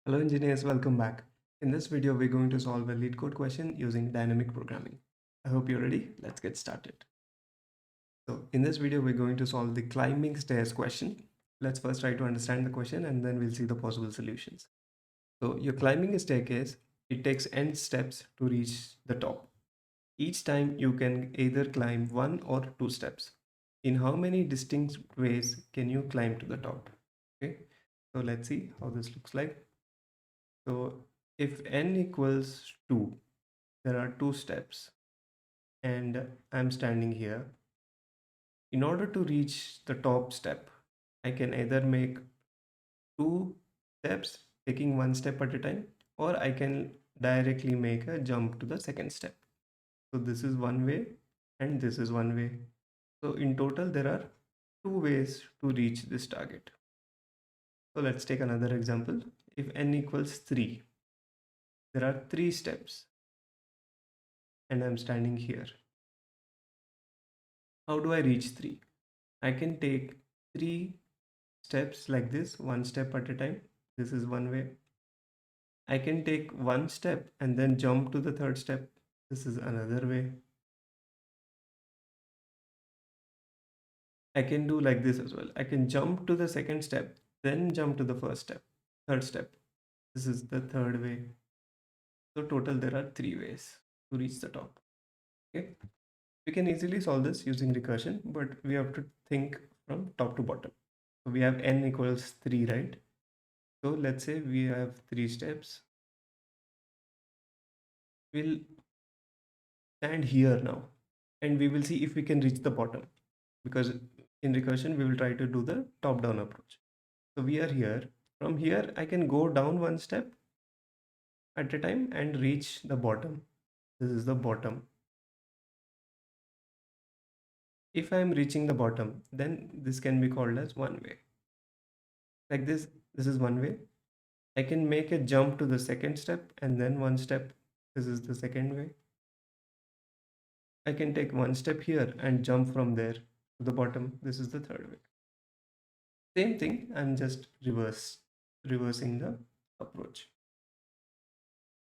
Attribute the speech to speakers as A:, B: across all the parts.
A: Hello engineers, welcome back. In this video, we're going to solve a lead code question using dynamic programming. I hope you're ready. Let's get started. So in this video, we're going to solve the climbing stairs question. Let's first try to understand the question and then we'll see the possible solutions. So you're climbing a staircase. It takes n steps to reach the top. Each time you can either climb one or two steps. In how many distinct ways can you climb to the top? Okay, so let's see how this looks like. So if n equals 2, there are two steps and I'm standing here. In order to reach the top step, I can either make two steps, taking one step at a time, or I can directly make a jump to the second step. So this is one way and this is one way. So in total, there are two ways to reach this target. So let's take another example. If n equals 3, there are three steps and I'm standing here. How do I reach 3? I can take 3 steps like this, one step at a time. This is one way. I can take one step and then jump to the third step. This is another way. I can do like this as well. I can jump to the second step, then jump to the first step, third step. This is the third way. So total there are 3 ways to reach the top. Okay. We can easily solve this using recursion, but we have to think from top to bottom. So we have n equals 3, right? So let's say we have 3 steps. We'll stand here now and we will see if we can reach the bottom, because in recursion we will try to do the top down approach. So we are here. From here I can go down one step at a time and reach the bottom. This is the bottom. If I am reaching the bottom, then this can be called as one way. Like this is one way. I can make a jump to the second step and then one step. This is the second way. I can take one step here and jump from there to the bottom. This is the third way. Same thing, I'm just reversing the approach.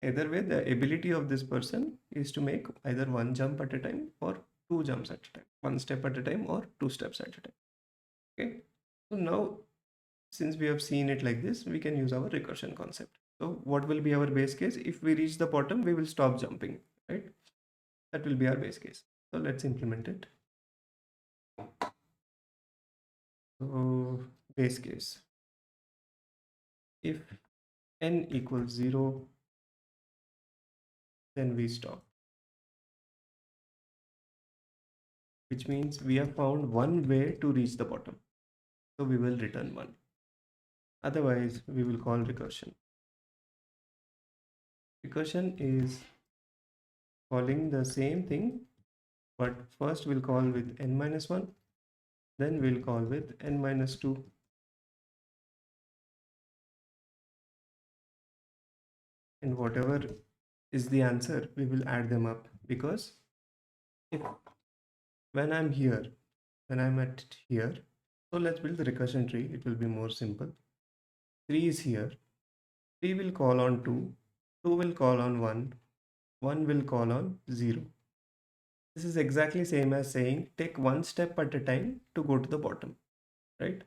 A: Either way, the ability of this person is to make either one jump at a time or two jumps at a time, one step at a time or two steps at a time. Okay. So now, since we have seen it like this, we can use our recursion concept. So what will be our base case? If we reach the bottom, we will stop jumping, right? That will be our base case. So let's implement it. So base case. If n equals 0, then we stop. Which means we have found one way to reach the bottom. So we will return 1. Otherwise, we will call recursion. Recursion is calling the same thing, but first we'll call with n minus 1, then we'll call with n minus 2. And whatever is the answer, we will add them up, because if when I'm here, when I'm at here, so let's build the recursion tree. It will be more simple. 3 is here. 3 will call on 2. 2 will call on 1. 1 will call on 0. This is exactly same as saying take one step at a time to go to the bottom, right?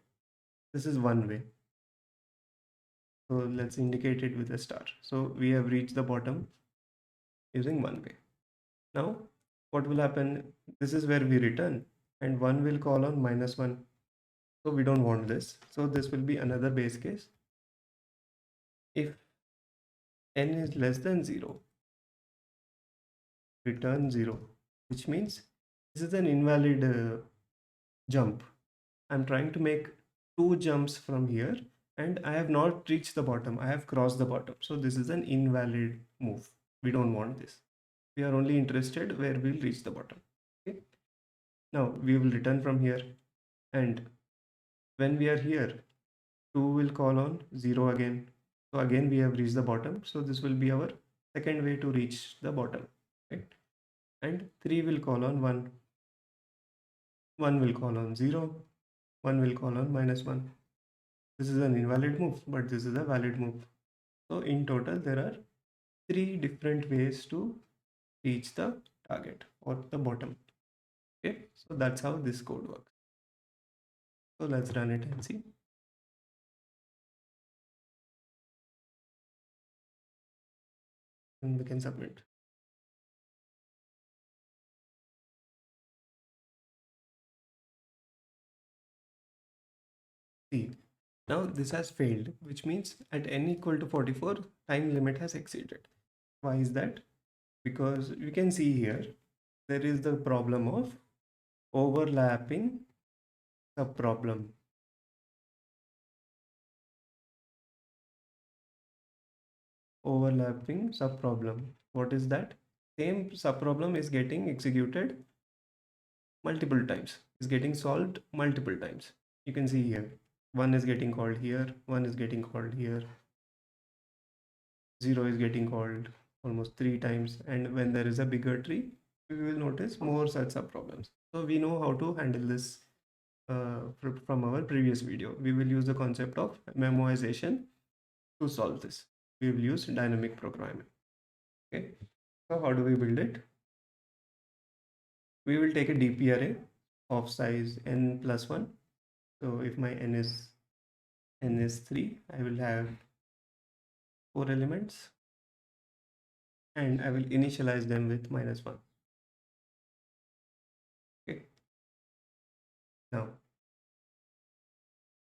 A: This is one way. So let's indicate it with a star. So we have reached the bottom using one way. Now what will happen? This is where we return and 1 will call on minus 1. So we don't want this. So this will be another base case. If n is less than 0, return 0, which means this is an invalid jump. I'm trying to make two jumps from here and I have not reached the bottom. I have crossed the bottom. So this is an invalid move. We don't want this. We are only interested where we'll reach the bottom. Okay. Now we will return from here, and when we are here, 2 will call on 0 again. So again we have reached the bottom. So this will be our second way to reach the bottom, right? And 3 will call on 1. 1 will call on 0. 1 will call on minus 1. This is an invalid move, but this is a valid move. So in total, there are 3 different ways to reach the target or the bottom. Okay, so that's how this code works. So let's run it and see. And we can submit. See, now this has failed, which means at n equal to 44, time limit has exceeded. Why is that? Because you can see here, there is the problem of overlapping subproblem. Overlapping subproblem. What is that? Same subproblem is getting executed multiple times, is getting solved multiple times. You can see here, one is getting called here, one is getting called here, 0 is getting called almost 3 times, and when there is a bigger tree, we will notice more such subproblems. So we know how to handle this from our previous video. We will use the concept of memoization to solve this. We will use dynamic programming. Okay, so how do we build it? We will take a DP array of size n plus 1. So if my n is 3, I will have 4 elements, and I will initialize them with -1. Okay, now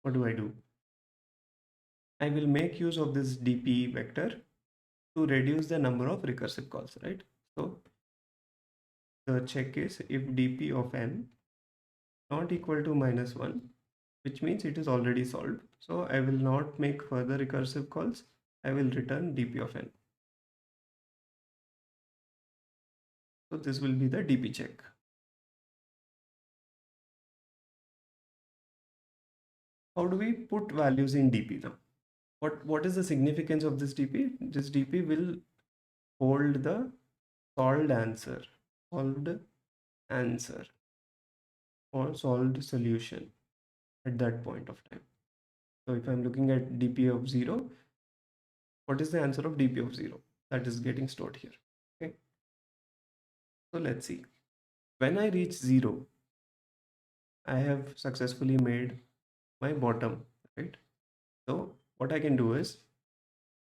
A: what do I do? I will make use of this DP vector to reduce the number of recursive calls, right? So the check is if DP of n not equal to -1, which means it is already solved. So I will not make further recursive calls. I will return DP of n. So this will be the DP check. How do we put values in DP now? What is the significance of this DP? This DP will hold the solved answer, solved answer or solved solution at that point of time. So if I'm looking at DP of 0, what is the answer of DP of 0? That is getting stored here. Okay. So let's see. When I reach 0, I have successfully made my bottom, right? So what I can do is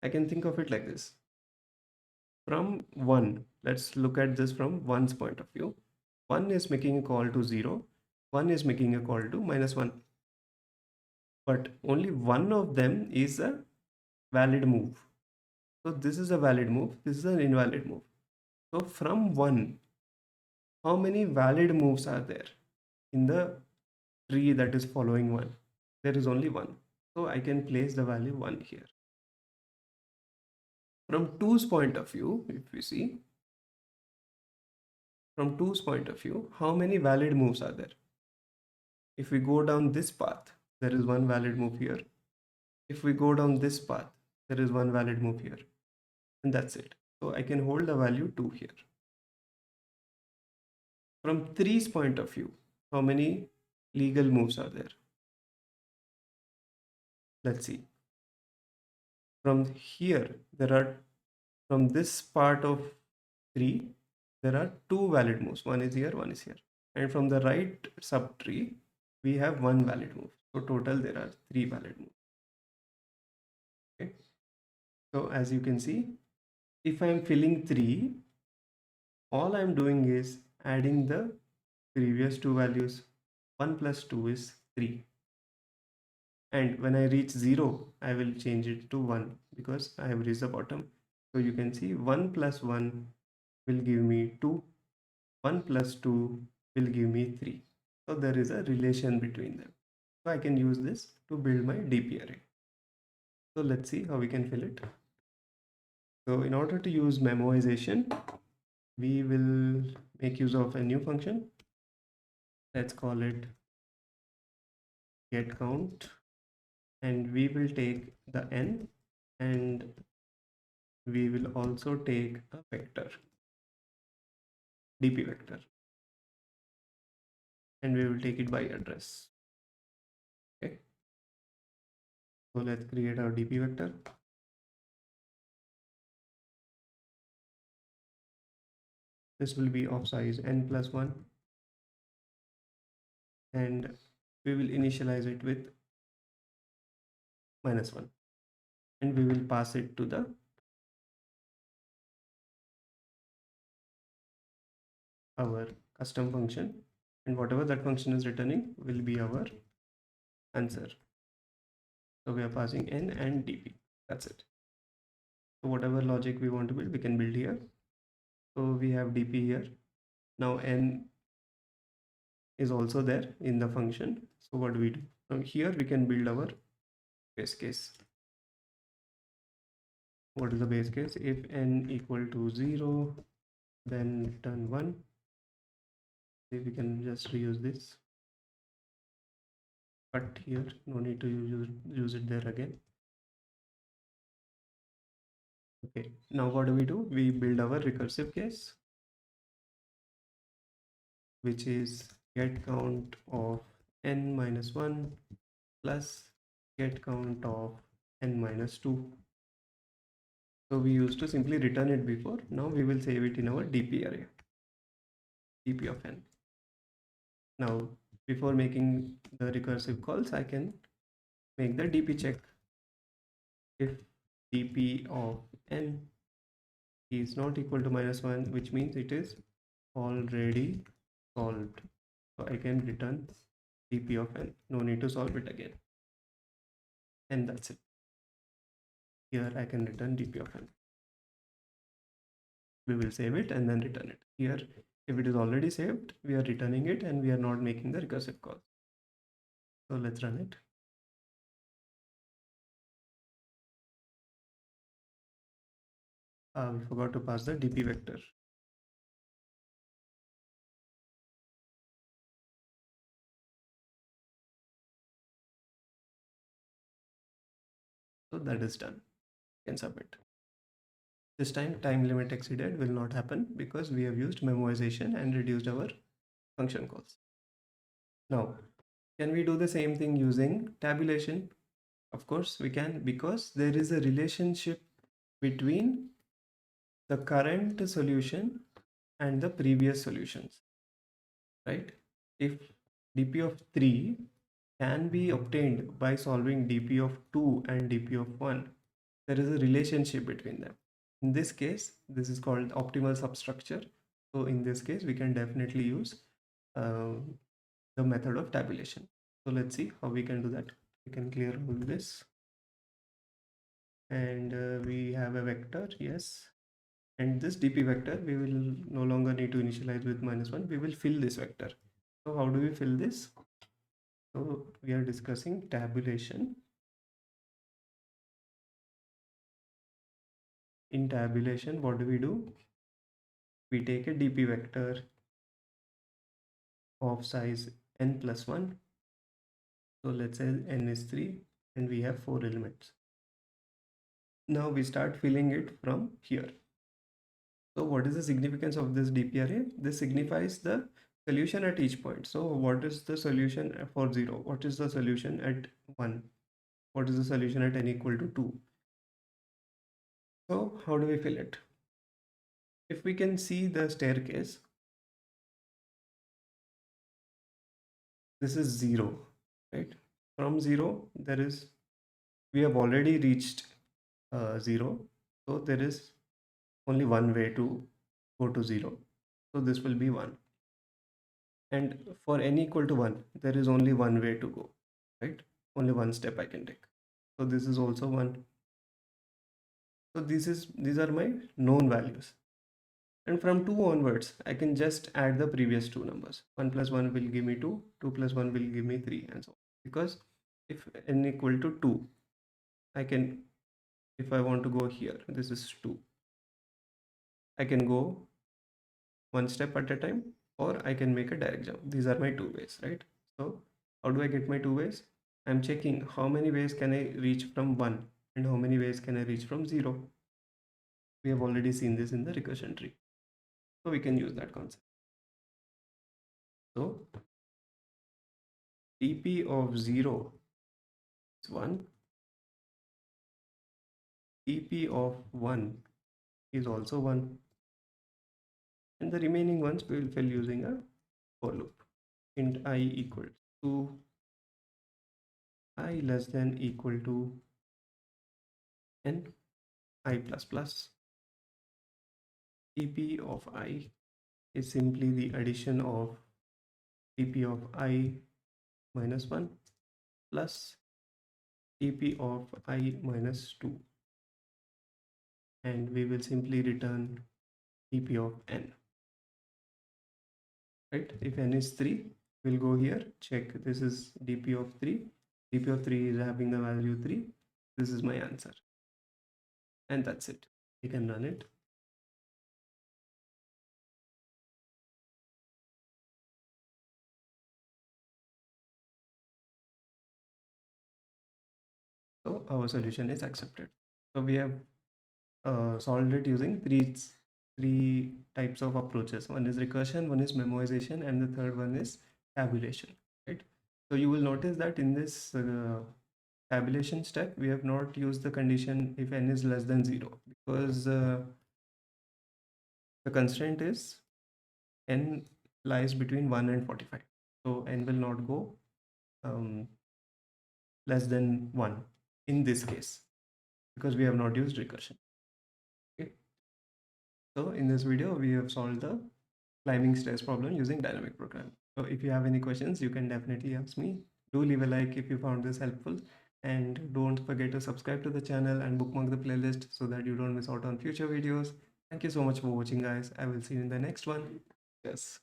A: I can think of it like this. From 1, let's look at this from 1's point of view. 1 is making a call to 0, 1 is making a call to -1. But only one of them is a valid move. So this is a valid move, this is an invalid move. So from 1, how many valid moves are there in the tree that is following 1? There is only 1. So I can place the value 1 here. From 2's point of view, if we see, from 2's point of view, how many valid moves are there? If we go down this path, there is one valid move here. If we go down this path, there is one valid move here. And that's it. So I can hold the value 2 here. From 3's point of view, how many legal moves are there? Let's see. From here, from this part of 3, there are 2 valid moves. One is here, one is here. And from the right subtree, we have 1 valid move. So total, there are 3 valid moves. Okay. So as you can see, if I'm filling 3, all I'm doing is adding the previous 2 values. 1 plus 2 is 3. And when I reach 0, I will change it to 1 because I have reached the bottom. So you can see 1 plus 1 will give me 2. 1 plus 2 will give me 3. So there is a relation between them. So I can use this to build my DP array. So let's see how we can fill it. So in order to use memoization, we will make use of a new function. Let's call it get count, and we will take the n, and we will also take a vector, DP vector, and we will take it by address. Okay. So let's create our DP vector. this will be of size n plus 1, and we will initialize it with -1, and we will pass it to the our custom function, and whatever that function is returning will be our answer. So we are passing n and dp. That's it. So whatever logic we want to build, we can build here. So we have dp here. Now n is also there in the function. So what do we do? From here we can build our base case. What is the base case? If n equal to 0, then return 1. We can just reuse this. But here, no need to use it there again. Okay, now what do? We build our recursive case, which is get count of n minus 1 plus get count of n minus 2. So we used to simply return it before. Now we will save it in our dp array, dp of n. Now before making the recursive calls, I can make the dp check. If dp of n is not equal to -1, which means it is already solved. So I can return dp of n. No need to solve it again. And that's it. Here I can return dp of n. We will save it and then return it. Here, if it is already saved, we are returning it and we are not making the recursive call. So let's run it. We forgot to pass the dp vector. So that is done. You can submit. This time limit exceeded will not happen because we have used memoization and reduced our function calls. Now, can we do the same thing using tabulation? Of course we can, because there is a relationship between the current solution and the previous solutions, right? If dp of 3 can be obtained by solving dp of 2 and dp of 1, there is a relationship between them. In this case, this is called optimal substructure. So in this case, we can definitely use the method of tabulation. So let's see how we can do that. We can clear all this, and we have a vector, yes, and this dp vector we will no longer need to initialize with -1. We will fill this vector. So how do we fill this? So we are discussing tabulation. In tabulation, what do? We take a dp vector of size n plus 1. So let's say n is 3 and we have 4 elements. Now we start filling it from here. So what is the significance of this dp array? This signifies the solution at each point. So what is the solution for 0? What is the solution at 1? What is the solution at n equal to 2? So how do we fill it? If we can see the staircase, this is 0, right? From 0, we have already reached 0. So there is only one way to go to 0. So this will be 1. And for n equal to 1, there is only one way to go, right? Only one step I can take. So this is also 1. So these are my known values. And from 2 onwards, I can just add the previous two numbers. 1 plus 1 will give me 2, 2 plus 1 will give me 3, and so on. Because if n equal to 2, I can, if I want to go here, this is 2. I can go one step at a time, or I can make a direct jump. These are my 2 ways, right? So how do I get my 2 ways? I'm checking how many ways can I reach from 1 and how many ways can I reach from 0. We have already seen this in the recursion tree. So we can use that concept. So dp of 0 is 1. dp of 1 is also 1. and the remaining ones we will fill using a for loop. Int I equals to I less than equal to n I plus plus. tp of I is simply the addition of tp of I minus 1 plus tp of I minus 2, and we will simply return tp of n, right? If n is 3, we'll go here, check this is dp of 3. dp of 3 is having the value 3. This is my answer, and that's it. You can run it. So our solution is accepted. So we have solved it using three types of approaches. One is recursion, one is memoization, and the third one is tabulation, right? So you will notice that in this tabulation step, we have not used the condition if n is less than 0, because the constraint is n lies between 1 and 45. So n will not go um, less than 1 in this case, because we have not used recursion. Okay. So in this video, we have solved the climbing stairs problem using dynamic programming. So if you have any questions, you can definitely ask me. Do leave a like if you found this helpful, and don't forget to subscribe to the channel and bookmark the playlist so that you don't miss out on future videos. Thank you so much for watching, guys. I will see you in the next one. Yes.